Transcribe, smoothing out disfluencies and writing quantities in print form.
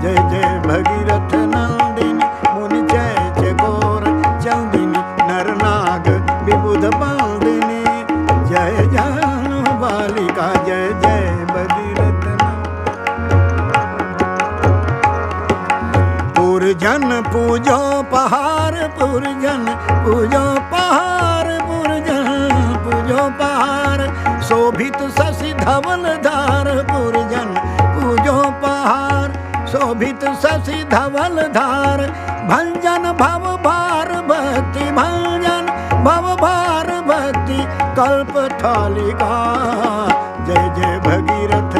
जय जय भगीरथ नंदिनी मुनि जय गोर चंदिनी नर नाग विबुध बांदिनी जय जानु बालिका जय जय भगीरथ पुरजन पूजो पहाड़ पुरजन पूजो पहाड़ पुरजन पूजो पहाड़ शोभित शशि धवल धार पुरजन पूजो पहाड़ शोभित शशि धवल धार भंजन भव भार भक्ति भंजन भव भार भक्ति कल्प थालिका जय जय भगीरथ